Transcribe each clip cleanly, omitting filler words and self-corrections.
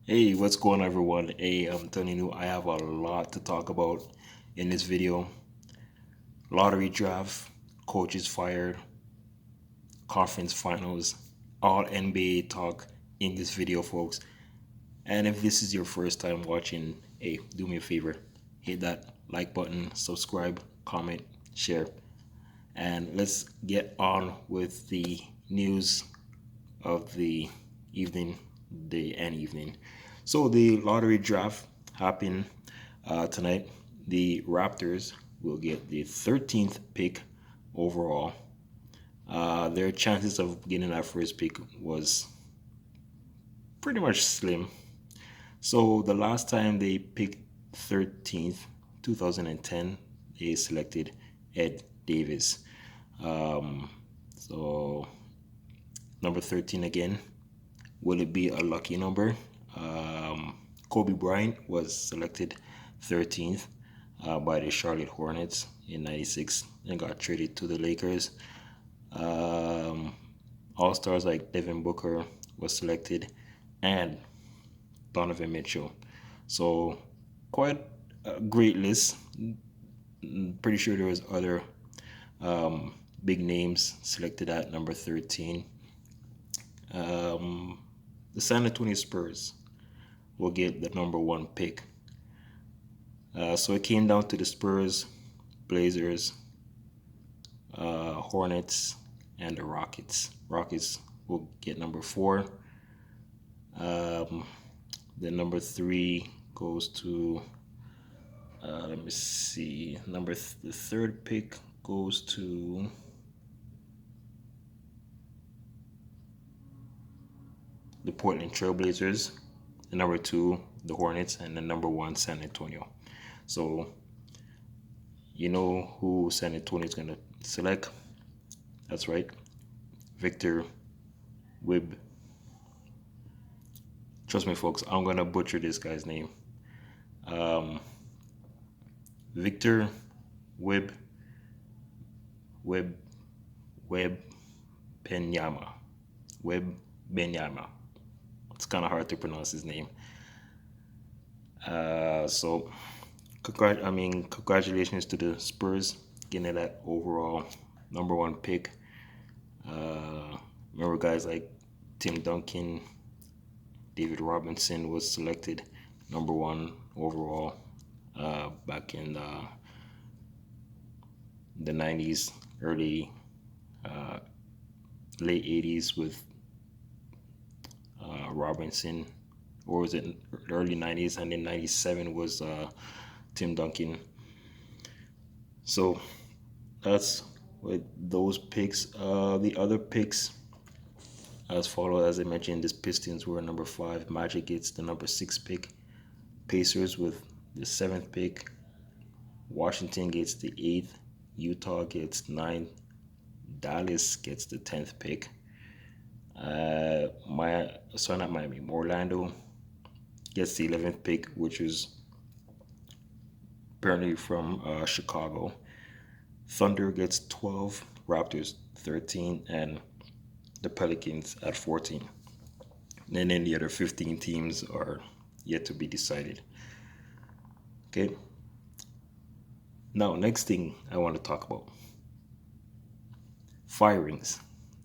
Hey, what's going on, everyone? Hey, I'm telling you, I have a lot to talk about in this video. Lottery draft, coaches fired, conference finals, all NBA talk in this video, folks. And if this is your first time watching, hey, do me a favor, hit that like button, subscribe, comment, share, and let's get on with the news of the evening, day and evening. So the lottery draft happened tonight. The Raptors will get the 13th pick overall. Their chances of getting that first pick was pretty much slim. So the last time they picked 13th, 2010, they selected Ed Davis. So number 13 again. Will it be a lucky number? Kobe Bryant was selected 13th by the Charlotte Hornets in '96 and got traded to the Lakers. All stars like Devin Booker was selected and Donovan Mitchell. So quite a great list. Pretty sure there was other big names selected at number 13. The San Antonio Spurs will get the number one pick. So it came down to the Spurs, Blazers, Hornets, and the Rockets. Rockets will get number four. The number three goes to, let me see, the third pick goes to the Portland Trailblazers. The number two, the Hornets, and the number one, San Antonio. So you know who San Antonio is going to select? That's right, Victor Wib. Trust me, folks, I'm going to butcher this guy's name. Victor Wib, Web, Web Benyama. Web Benyama. It's kind of hard to pronounce his name. So, congratulations to the Spurs getting that overall number one pick. Remember guys like Tim Duncan, David Robinson was selected number one overall back in the 90s, late 80s with Robinson, or was it early 90s, and then 97 was Tim Duncan. So that's with those picks. The other picks as follows, as I mentioned, the Pistons were number 5, Magic gets the number 6 pick, Pacers with the 7th pick, Washington gets the 8th, Utah gets 9th, Dallas gets the 10th pick. Not Miami, Orlando gets the 11th pick, which is apparently from Chicago. Thunder gets 12, Raptors 13, and the Pelicans at 14. And then the other 15 teams are yet to be decided. Okay. Now, next thing I want to talk about, firings.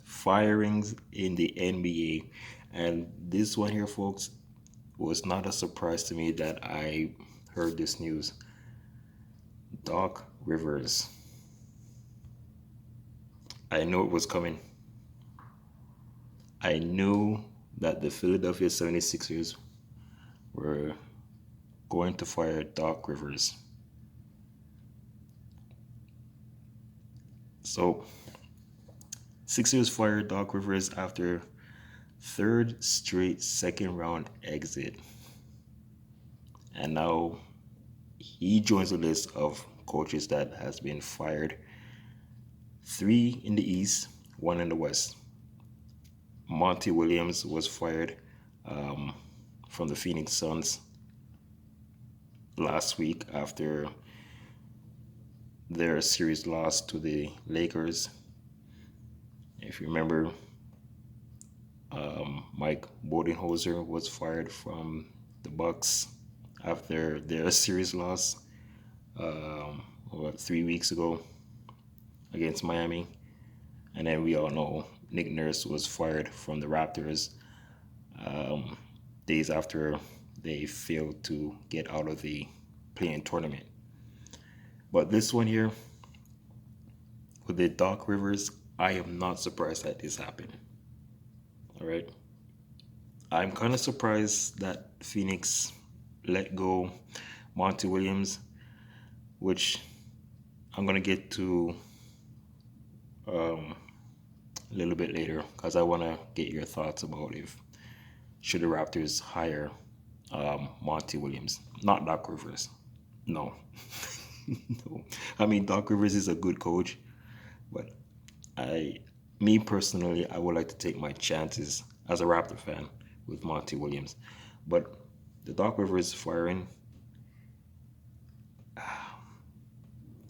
Firings in the NBA. And this one here, folks, was not a surprise to me that I heard this news. Doc Rivers. I knew it was coming. I knew that the Philadelphia 76ers were going to fire Doc Rivers. So, Sixers fired Doc Rivers after third straight second round exit. And now he joins the list of coaches that has been fired. 3 in the East, 1 in the West. Monty Williams was fired from the Phoenix Suns last week after their series loss to the Lakers. If you remember, Mike Budenholzer was fired from the Bucks after their series loss, about 3 weeks ago against Miami. And then we all know Nick Nurse was fired from the Raptors days after they failed to get out of the play-in tournament. But this one here, with the Doc Rivers, I am not surprised that this happened. All right. I'm kind of surprised that Phoenix let go Monty Williams, which I'm going to get to a little bit later because I want to get your thoughts about if should the Raptors hire Monty Williams, not Doc Rivers. No. No. I mean, Doc Rivers is a good coach, but I, me personally, I would like to take my chances as a Raptor fan with Monty Williams. But the Doc Rivers firing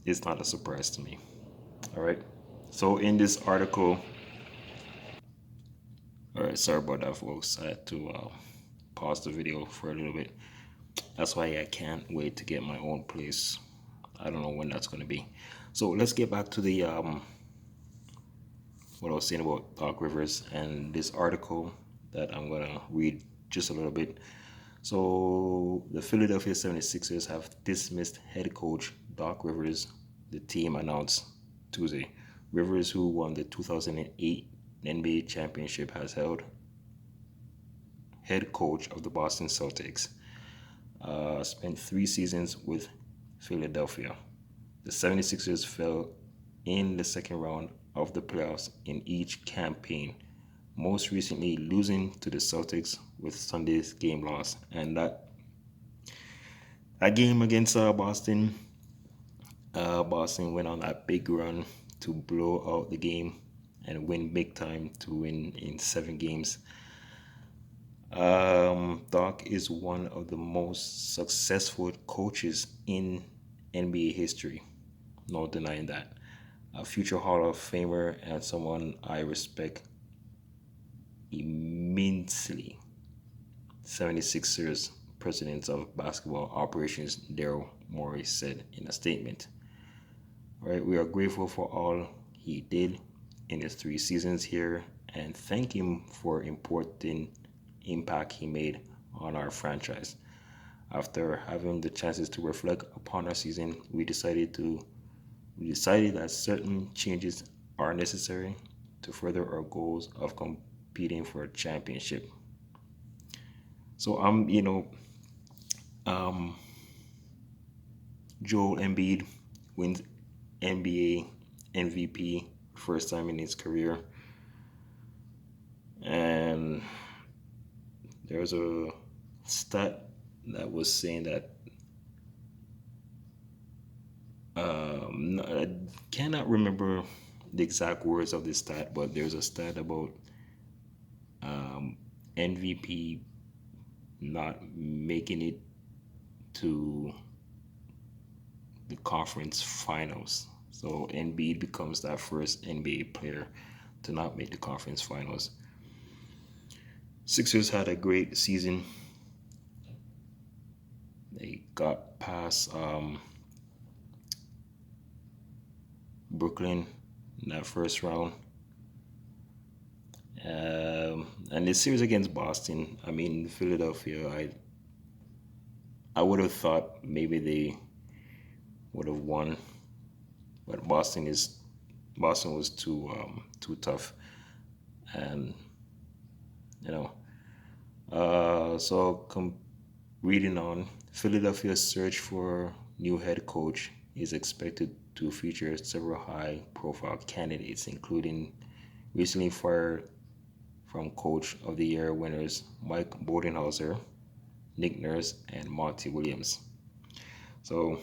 is not a surprise to me. All right. So in this article, all right, sorry about that, folks. I had to pause the video for a little bit. That's why I can't wait to get my own place. I don't know when that's going to be. So let's get back to the what I was saying about Doc Rivers and this article that I'm going to read just a little bit. So the Philadelphia 76ers have dismissed head coach Doc Rivers, the team announced Tuesday. Rivers, who won the 2008 NBA championship, has held head coach of the Boston Celtics. Spent 3 seasons with Philadelphia. The 76ers fell in the second round of the playoffs in each campaign, most recently losing to the Celtics with Sunday's game loss. And that game against Boston, Boston went on that big run to blow out the game and win big time to win in 7 games. Doc is one of the most successful coaches in NBA history. No denying that. A future Hall of Famer and someone I respect immensely. 76ers President of Basketball Operations Daryl Morey said in a statement. All right, we are grateful for all he did in his 3 seasons here and thank him for important impact he made on our franchise. After having the chances to reflect upon our season, we decided that certain changes are necessary to further our goals of competing for a championship. So Joel Embiid wins NBA MVP first time in his career, and there's a stat that was saying that I cannot remember the exact words of this stat, but there's a stat about MVP not making it to the conference finals. So Embiid becomes that first NBA player to not make the conference finals. Sixers had a great season. They got past Brooklyn in that first round. And the series against Boston, I mean, Philadelphia, I would have thought maybe they would have won, but Boston was too tough, and reading on, Philadelphia's search for new head coach is expected to feature several high-profile candidates, including recently fired from Coach of the Year winners Mike Budenholzer, Nick Nurse, and Monty Williams. So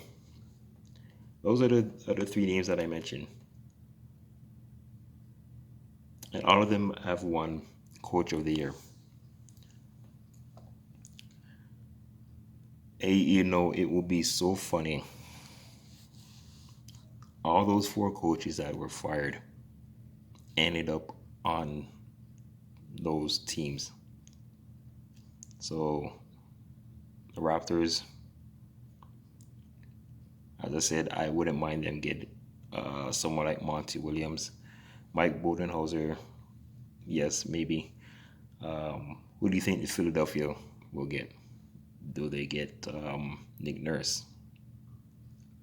those are the 3 names that I mentioned. And all of them have won Coach of the Year. It would be so funny. All those 4 coaches that were fired ended up on those teams. So the Raptors, as I said, I wouldn't mind them get someone like Monty Williams, Mike Budenholzer. Yes, maybe. Who do you think the Philadelphia will get? Do they get Nick Nurse,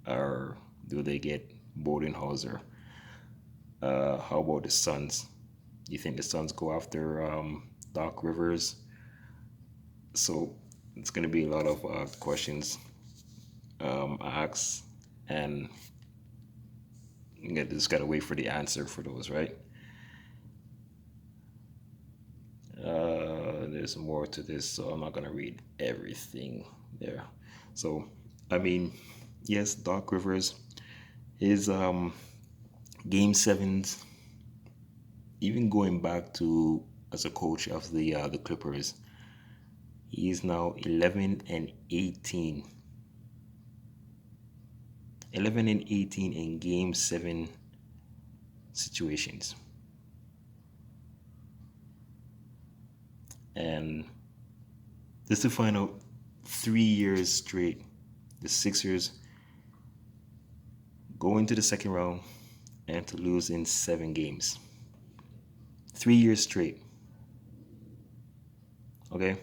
or do they get Budenholzer? How about the Suns? You think the Suns go after Doc Rivers? So it's going to be a lot of questions asked, and you just got to wait for the answer for those, right? There's more to this, so I'm not going to read everything there. So, I mean, yes, Doc Rivers, his game sevens, even going back to as a coach of the Clippers, he is now 11 and 18. 11 and 18 in game 7 situations. And just to find out 3 years straight, the Sixers go into the second round and to lose in 7 games. 3 years straight. Okay?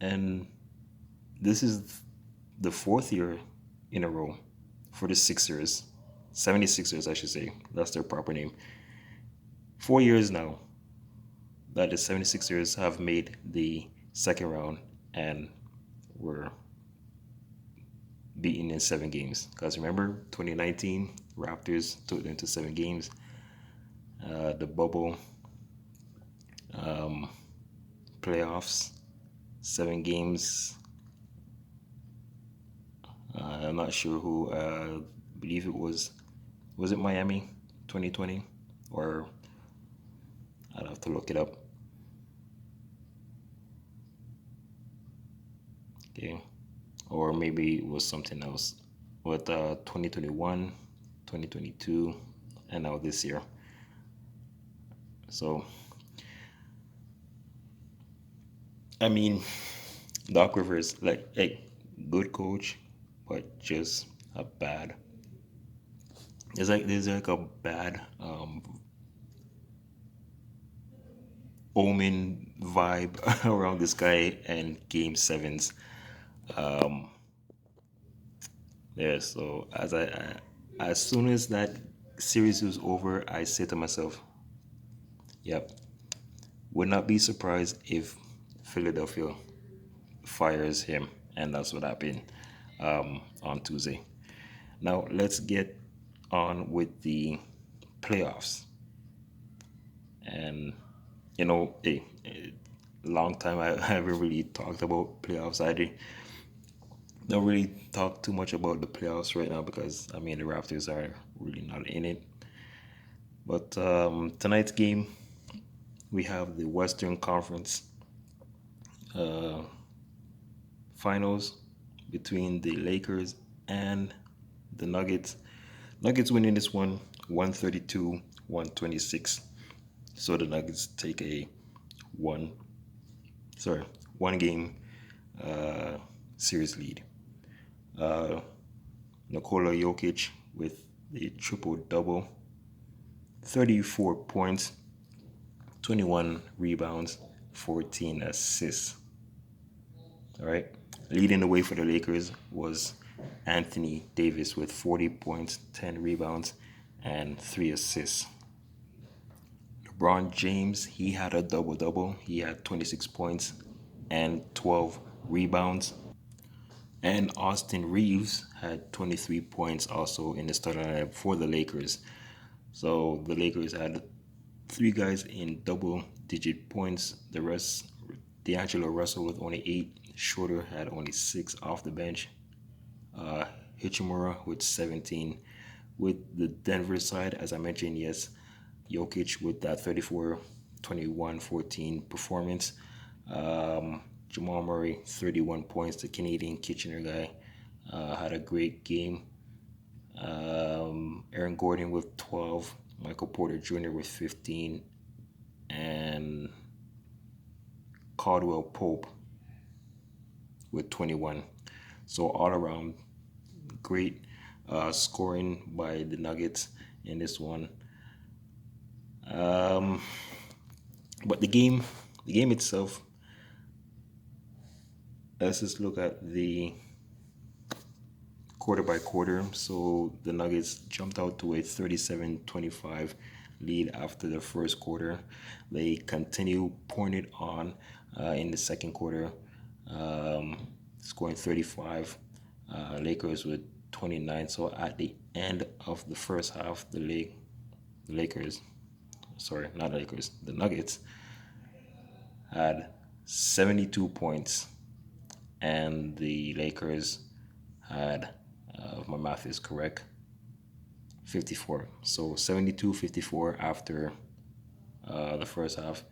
And this is the 4th year in a row for the Sixers. 76ers, I should say. That's their proper name. 4 years now that the 76ers have made the second round and were beaten in 7 games. Because remember, 2019, Raptors took them to 7 games. The bubble playoffs, 7 games. I'm not sure who. I believe it was it Miami 2020, or I'd have to look it up. Okay, or maybe it was something else with 2021, 2022, and now this year. So, I mean, Doc Rivers, like, hey, good coach, but just a bad. There's like a bad omen vibe around this guy and game sevens. Yeah, so as soon as that series was over, I said to myself, yep, would not be surprised if Philadelphia fires him, and that's what happened on Tuesday. Now let's get on with the playoffs. And a long time I haven't really talked about playoffs. I don't really talk too much about the playoffs right now because I mean the Raptors are really not in it. But tonight's game, we have the Western Conference finals between the Lakers and the Nuggets. Nuggets winning this one 132-126. So the Nuggets take a one game series lead. Nikola Jokic with a triple-double, 34 points, 21 rebounds, 14 assists. All right. Leading the way for the Lakers was Anthony Davis with 40 points, 10 rebounds, and 3 assists. LeBron James, he had a double-double. He had 26 points and 12 rebounds. And Austin Reeves had 23 points also in the starting lineup for the Lakers. So the Lakers had 3 guys in double-digit points. The rest, D'Angelo Russell with only 8. Schroeder had only 6 off the bench. Hachimura with 17. With the Denver side, as I mentioned, yes, Jokic with that 34-21-14 performance. Jamal Murray, 31 points. The Canadian Kitchener guy had a great game. Aaron Gordon with 12 Michael Porter Jr. with 15, and Caldwell Pope with 21. So all around, great scoring by the Nuggets in this one. But the game itself, let's just look at the quarter by quarter. So the Nuggets jumped out to a 37-25 lead after the first quarter. They continue pouring it on in the second quarter, scoring 35. Lakers with 29. So at the end of the first half, the Nuggets had 72 points, and the Lakers had, if my math is correct, 54. So 72-54 after the first half.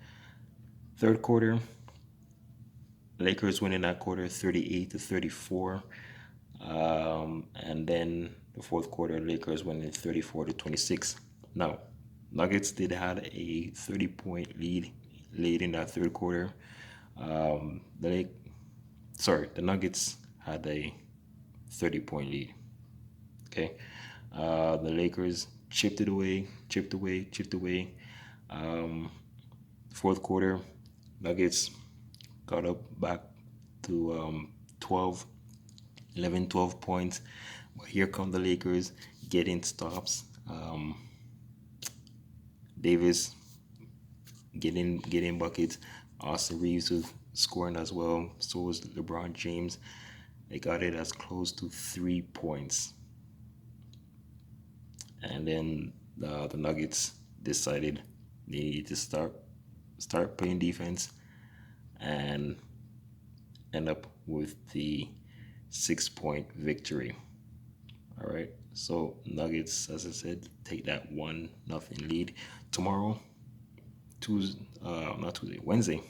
Third quarter, Lakers winning that quarter 38-34. And then the fourth quarter, Lakers winning 34-26. Now, Nuggets did have a 30-point lead late in that third quarter. The Nuggets had a 30-point lead. Okay, the Lakers chipped away. Fourth quarter, Nuggets got up back to 12 points. But here come the Lakers getting stops. Davis getting buckets. Austin Reeves was scoring as well. So was LeBron James. They got it as close to 3 points. And then the Nuggets decided they needed to start playing defense and end up with the 6-point victory. All right. So Nuggets, as I said, take that 1-0 lead. Tomorrow, Wednesday,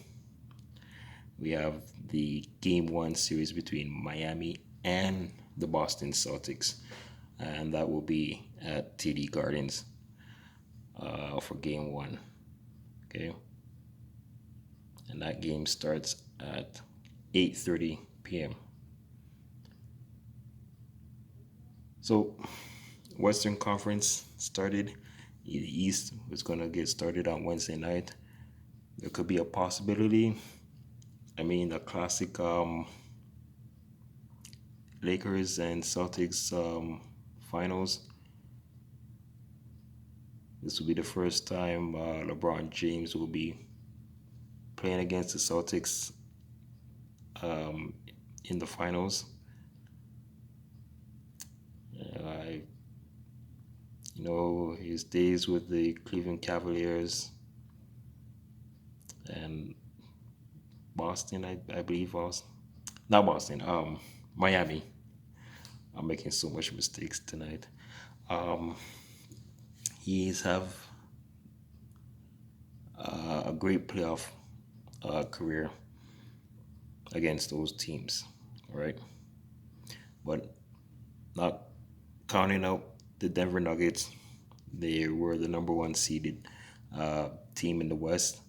we have the Game 1 series between Miami and the Boston Celtics. And that will be at TD Gardens for Game 1. Okay. And that game starts at 8:30 p.m. So, Western Conference started. The East was going to get started on Wednesday night. There could be a possibility. I mean, the classic Lakers and Celtics finals. This will be the first time LeBron James will be playing against the Celtics in the finals. His days with the Cleveland Cavaliers and Boston, I believe was not Boston, Miami. I'm making so much mistakes tonight. He's have a great playoff career against those teams, right? But not counting out the Denver Nuggets, they were the number 1 seeded team in the West,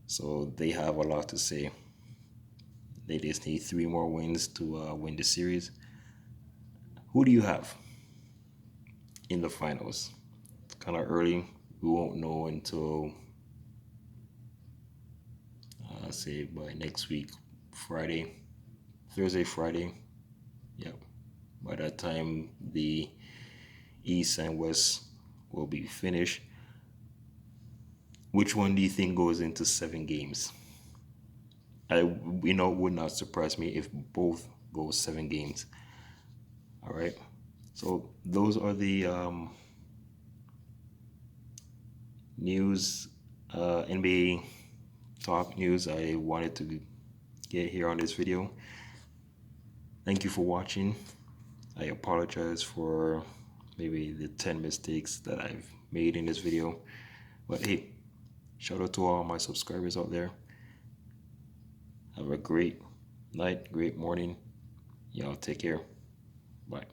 so they have a lot to say. They just need 3 more wins to win the series. Who do you have in the finals? It's kind of early. We won't know until say by next week, Thursday, Friday. Yep. By that time, the East and West will be finished. Which one do you think goes into 7 games? Would not surprise me if both go 7 games. All right. So those are the news, NBA top news I wanted to get here on this video. Thank you for watching. I apologize for maybe the 10 mistakes that I've made in this video. But hey, shout out to all my subscribers out there. Have a great night, great morning. Y'all take care. Bye.